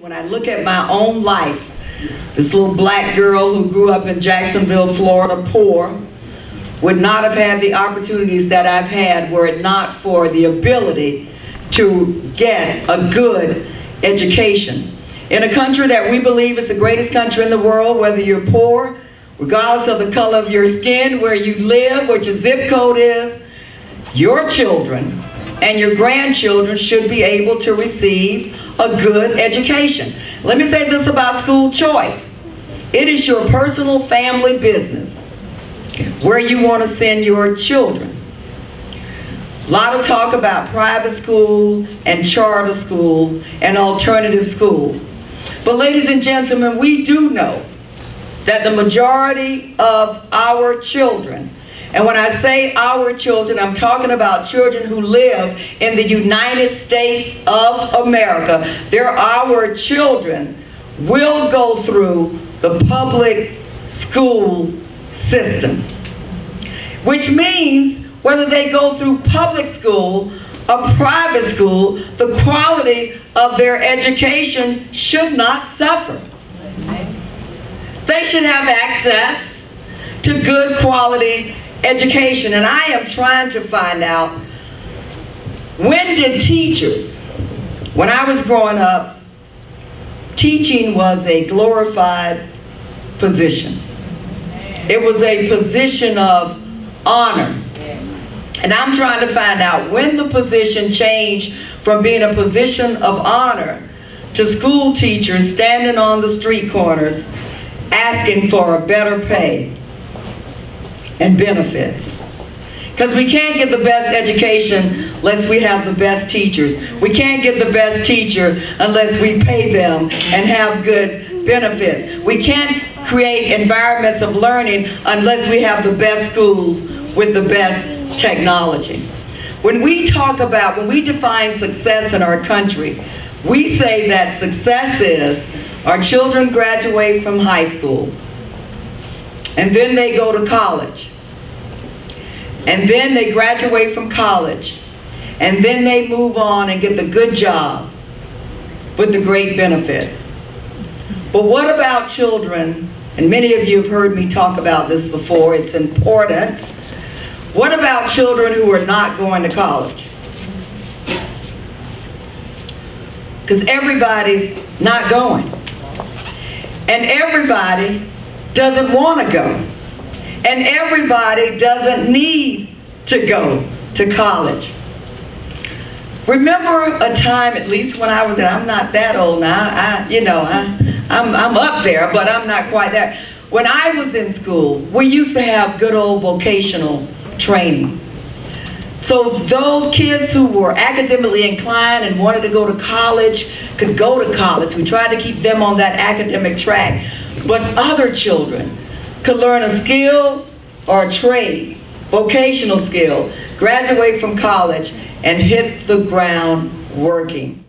When I look at my own life, this little black girl who grew up in Jacksonville, Florida, poor, would not have had the opportunities that I've had were it not for the ability to get a good education. In a country that we believe is the greatest country in the world, whether you're poor, regardless of the color of your skin, where you live, what your zip code is, your children and your grandchildren should be able to receive a good education. Let me say this about school choice. It is your personal family business where you want to send your children. A lot of talk about private school and charter school and alternative school. But ladies and gentlemen, we do know that the majority of our children, and when I say our children, I'm talking about children who live in the United States of America. They're our children, will go through the public school system. Which means whether they go through public school or private school, the quality of their education should not suffer. They should have access to good quality education. And I am trying to find out, when did teachers, when I was growing up, teaching was a glorified position. It was a position of honor. And I'm trying to find out when the position changed from being a position of honor to school teachers standing on the street corners asking for a better pay and benefits. Because we can't get the best education unless we have the best teachers. We can't get the best teacher unless we pay them and have good benefits. We can't create environments of learning unless we have the best schools with the best technology. When we talk about, when we define success in our country, we say that success is our children graduate from high school, and then they go to college, and then they graduate from college, and then they move on and get the good job with the great benefits. But what about children, and many of you have heard me talk about this before, it's important. What about children who are not going to college? Because everybody's not going. And everybody doesn't want to go. And everybody doesn't need to go to college. Remember a time, at least when I was in, I'm not that old now, I'm up there, but I'm not quite there. When I was in school, we used to have good old vocational training. So those kids who were academically inclined and wanted to go to college could go to college. We tried to keep them on that academic track. But other children could learn a skill or a trade, vocational skill, graduate from college, and hit the ground working.